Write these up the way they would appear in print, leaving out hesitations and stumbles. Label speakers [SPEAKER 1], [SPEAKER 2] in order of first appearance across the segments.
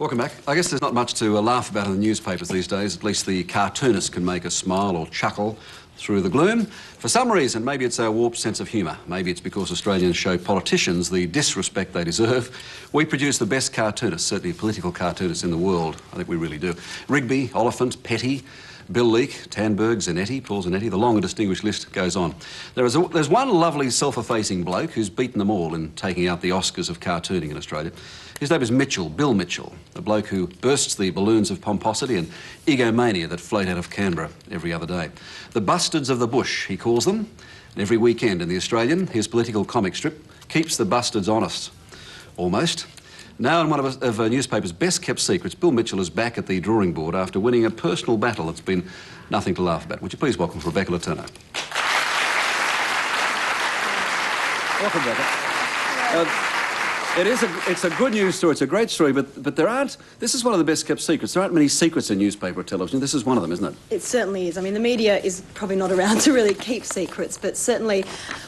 [SPEAKER 1] Welcome back. I guess there's not much to laugh about in the newspapers these days. At least the cartoonists can make us smile or chuckle through the gloom. For some reason, maybe it's our warped sense of humour. Maybe it's because Australians show politicians the disrespect they deserve. We produce the best cartoonists, certainly political cartoonists in the world. I think we really do. Rigby, Oliphant, Petty, Bill Leake, Tanberg, Zanetti, Paul Zanetti, the long and distinguished list goes on. There's one lovely self-effacing bloke who's beaten them all in taking out the Oscars of cartooning in Australia. His name is Mitchell, Bill Mitchell, the bloke who bursts the balloons of pomposity and egomania that float out of Canberra every other day. The Bustards of the Bush, he calls them. And every weekend in The Australian, his political comic strip keeps the bustards honest. Almost. Now, in one of a newspaper's best-kept secrets, Bill Mitchell is back at the drawing board after winning a personal battle that's been nothing to laugh about. Would you please welcome Rebecca Letourneau? Welcome, Rebecca. It's a good news story. It's a great story, but there aren't... This is one of the best-kept secrets. There aren't many secrets in newspaper or television. This is one of them, isn't it?
[SPEAKER 2] It certainly is. I mean, the media is probably not around to really keep secrets, but certainly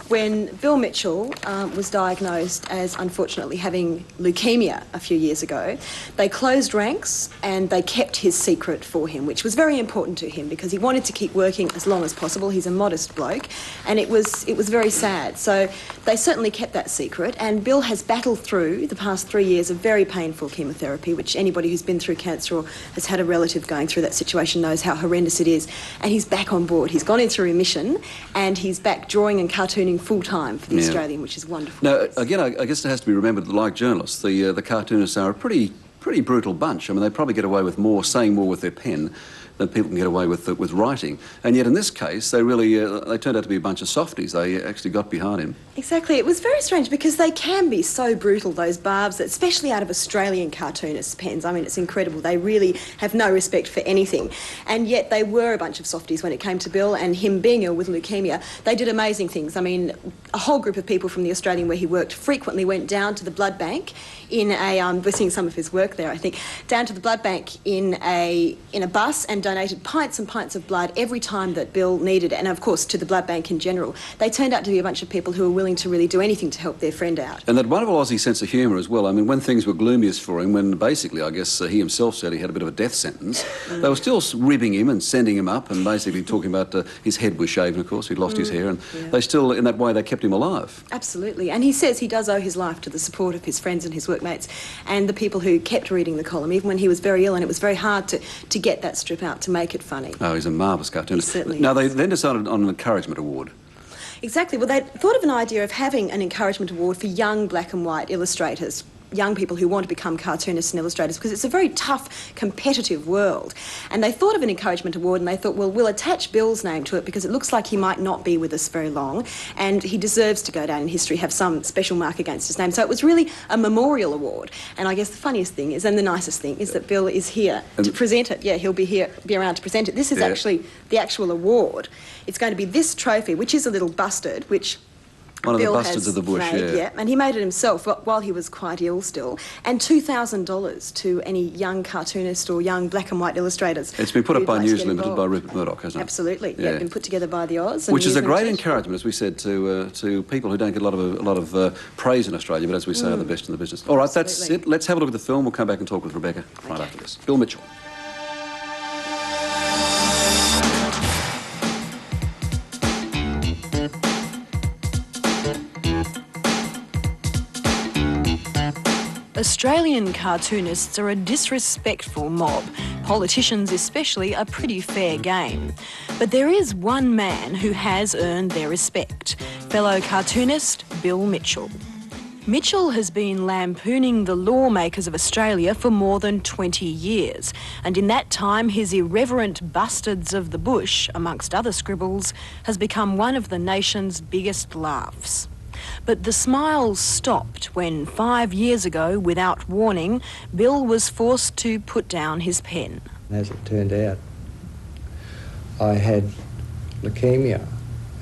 [SPEAKER 2] when Bill Mitchell was diagnosed as unfortunately having leukemia a few years ago, they closed ranks and they kept his secret for him, which was very important to him because he wanted to keep working as long as possible. He's a modest bloke, and it was very sad. So they certainly kept that secret, and Bill has battled through the past 3 years of very painful chemotherapy, which anybody who's been through cancer or has had a relative going through that situation knows how horrendous it is. And he's back on board. He's gone into remission and he's back drawing and cartooning full-time for The Australian, which is wonderful.
[SPEAKER 1] Now, again, I guess it has to be remembered that, like journalists, the cartoonists are a pretty brutal bunch. I mean, they probably get away with saying more with their pen than people can get away with writing. And yet in this case, they really, they turned out to be a bunch of softies. They actually got behind him.
[SPEAKER 2] Exactly. It was very strange because they can be so brutal, those barbs, especially out of Australian cartoonists' pens. I mean, it's incredible. They really have no respect for anything. And yet they were a bunch of softies when it came to Bill, and him being ill with leukemia, they did amazing things. I mean, a whole group of people from The Australian where he worked frequently went down to the blood bank in a, we're seeing some of his work there, I think, down to the blood bank in a bus and donated pints and pints of blood every time that Bill needed it, and of course to the blood bank in general. They turned out to be a bunch of people who were willing to really do anything to help their friend out.
[SPEAKER 1] And that wonderful Aussie sense of humour as well. I mean, when things were gloomiest for him, when basically, I guess, he himself said he had a bit of a death sentence, they were still ribbing him and sending him up and basically talking about his head was shaven, of course, he'd lost his hair, and they still, in that way, they kept him alive.
[SPEAKER 2] Absolutely. And he says he does owe his life to the support of his friends and his workmates and the people who kept reading the column, even when he was very ill, and it was very hard to get that strip out, to make it funny.
[SPEAKER 1] Oh, he's a marvellous cartoonist.
[SPEAKER 2] He certainly
[SPEAKER 1] Now,
[SPEAKER 2] is.
[SPEAKER 1] they then decided on an encouragement award.
[SPEAKER 2] Exactly. Well, they thought of an idea of having an encouragement award for young black and white illustrators, young people who want to become cartoonists and illustrators, because it's a very tough, competitive world. And they thought of an encouragement award, and they thought, well, we'll attach Bill's name to it because it looks like he might not be with us very long, and he deserves to go down in history, have some special mark against his name. So it was really a memorial award. And I guess the funniest thing is, and the nicest thing, is that Bill is here to present it. Yeah, he'll be around to present it. This is actually the actual award. It's going to be this trophy, which is a little busted, which
[SPEAKER 1] one of
[SPEAKER 2] Bill
[SPEAKER 1] the Bustards of the Bush,
[SPEAKER 2] yeah. And he made it himself while he was quite ill still. And $2,000 to any young cartoonist or young black and white illustrators.
[SPEAKER 1] It's been put up by News Limited by Rupert Murdoch, hasn't it?
[SPEAKER 2] Absolutely, yeah. Been put together by the Oz.
[SPEAKER 1] Which is a great encouragement, as we said, to people who don't get a lot of praise in Australia, but as we say, are the best in the business. All right, that's it. Let's have a look at the film. We'll come back and talk with Rebecca right after this. Bill Mitchell.
[SPEAKER 3] Australian cartoonists are a disrespectful mob. Politicians especially are pretty fair game. But there is one man who has earned their respect, fellow cartoonist Bill Mitchell. Mitchell has been lampooning the lawmakers of Australia for more than 20 years, and in that time his irreverent Bustards of the Bush, amongst other scribbles, has become one of the nation's biggest laughs. But the smiles stopped when 5 years ago, without warning, Bill was forced to put down his pen.
[SPEAKER 4] As it turned out, I had leukemia,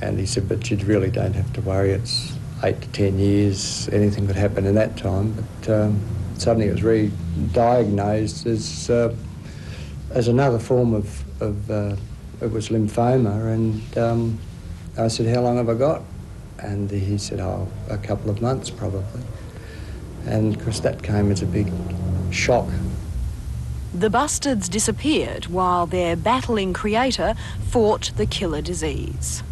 [SPEAKER 4] and he said, but you really don't have to worry, it's 8 to 10 years, anything could happen in that time. But suddenly it was re-diagnosed as another form of it was lymphoma, and I said, how long have I got? And he said, oh, a couple of months probably. And of course that came as a big shock
[SPEAKER 3] The Bustards disappeared while their battling creator fought the killer disease.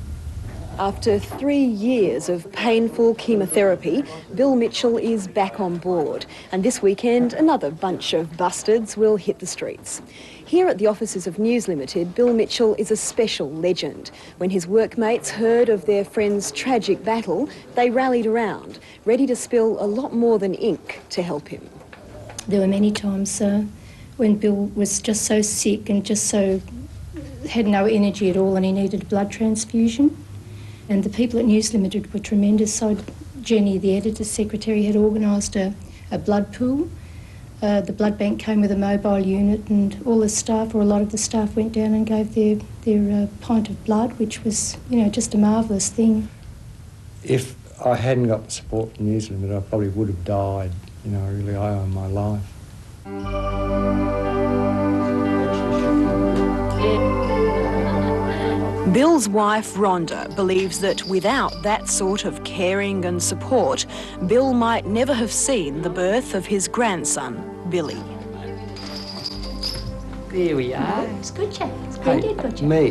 [SPEAKER 3] After 3 years of painful chemotherapy, Bill Mitchell is back on board. And this weekend, another bunch of bustards will hit the streets. Here at the offices of News Limited, Bill Mitchell is a special legend. When his workmates heard of their friend's tragic battle, they rallied around, ready to spill a lot more than ink to help him.
[SPEAKER 5] There were many times when Bill was just so sick and just so had no energy at all and he needed a blood transfusion. And the people at News Limited were tremendous. So Jenny, the editor's secretary, had organised a blood pool. The blood bank came with a mobile unit and all the staff, or a lot of the staff, went down and gave their pint of blood, which was, just a marvellous thing.
[SPEAKER 4] If I hadn't got the support from News Limited, I probably would have died. Really, I owe my life.
[SPEAKER 3] Bill's wife, Rhonda, believes that without that sort of caring and support, Bill might never have seen the birth of his grandson, Billy.
[SPEAKER 4] There we are.
[SPEAKER 5] It's good, Jack. It's Granddad got you.
[SPEAKER 4] Me.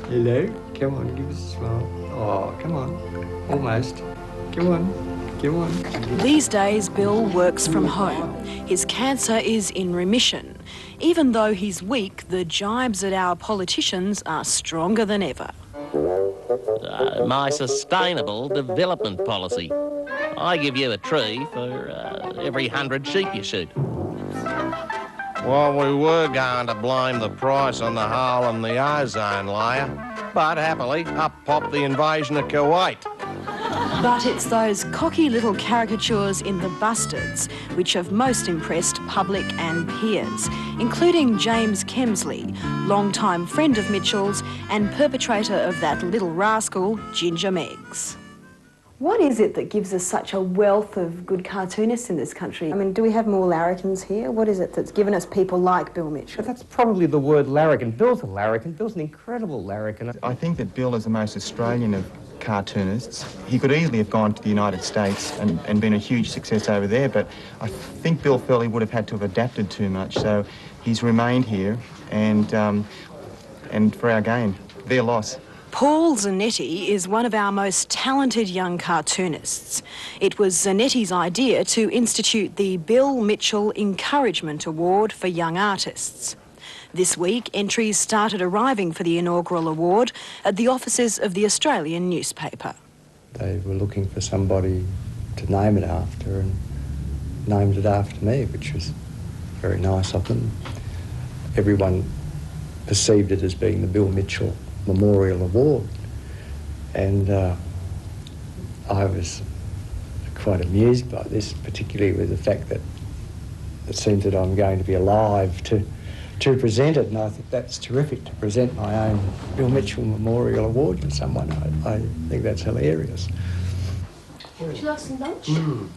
[SPEAKER 4] Hello. Come on, give us a smile. Oh, come on. Almost. Come on. Come on.
[SPEAKER 3] These days, Bill works from home. His cancer is in remission. Even though he's weak, the jibes at our politicians are stronger than ever.
[SPEAKER 6] My sustainable development policy. I give you a tree for every 100 sheep you shoot. Well, we were going to blame the price on the hole in the ozone layer, but happily, up popped the invasion of Kuwait.
[SPEAKER 3] But it's those cocky little caricatures in The Bustards which have most impressed public and peers, including James Kemsley, longtime friend of Mitchell's and perpetrator of that little rascal, Ginger Meggs.
[SPEAKER 2] What is it that gives us such a wealth of good cartoonists in this country? I mean, do we have more larrikins here? What is it that's given us people like Bill Mitchell?
[SPEAKER 7] But that's probably the word larrikin. Bill's a larrikin. Bill's an incredible larrikin.
[SPEAKER 8] I think that Bill is the most Australian of cartoonists. He could easily have gone to the United States and been a huge success over there, but I think Bill felt he would have had to have adapted too much, so he's remained here, and for our gain, their loss.
[SPEAKER 3] Paul Zanetti is one of our most talented young cartoonists. It was Zanetti's idea to institute the Bill Mitchell Encouragement Award for young artists. This week, entries started arriving for the inaugural award at the offices of the Australian newspaper.
[SPEAKER 4] They were looking for somebody to name it after and named it after me, which was very nice of them. Everyone perceived it as being the Bill Mitchell Memorial Award, and I was quite amused by this, particularly with the fact that it seems that I'm going to be alive to present it, and I think that's terrific, to present my own Bill Mitchell Memorial Award to someone. I think that's hilarious.
[SPEAKER 5] Would you like some lunch?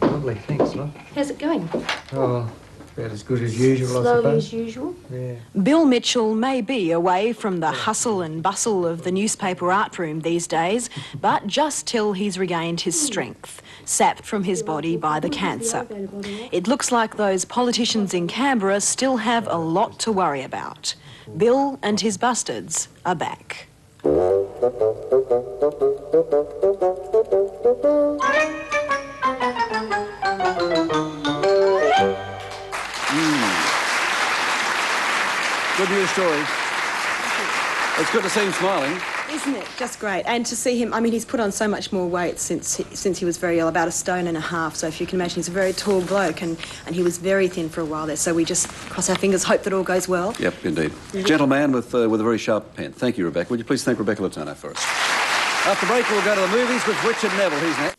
[SPEAKER 4] Lovely, thanks, love.
[SPEAKER 5] How's it going?
[SPEAKER 4] Oh, about as good as usual, I
[SPEAKER 5] Slowly
[SPEAKER 4] suppose.
[SPEAKER 5] as usual?
[SPEAKER 4] Yeah.
[SPEAKER 3] Bill Mitchell may be away from the hustle and bustle of the newspaper art room these days, but just till he's regained his strength, sapped from his body by the cancer. It looks like those politicians in Canberra still have a lot to worry about. Bill and his bustards are back.
[SPEAKER 1] Good news story. It's good to see him smiling.
[SPEAKER 2] Isn't it? Just great. And to see him, I mean, he's put on so much more weight since he was very ill, about 1.5 stone. So if you can imagine, he's a very tall bloke, and he was very thin for a while there. So we just cross our fingers, hope that all goes well.
[SPEAKER 1] Yep, indeed. Gentleman with a very sharp pen. Thank you, Rebecca. Would you please thank Rebecca Letourneau for us? After break, we'll go to the movies with Richard Neville. He's next.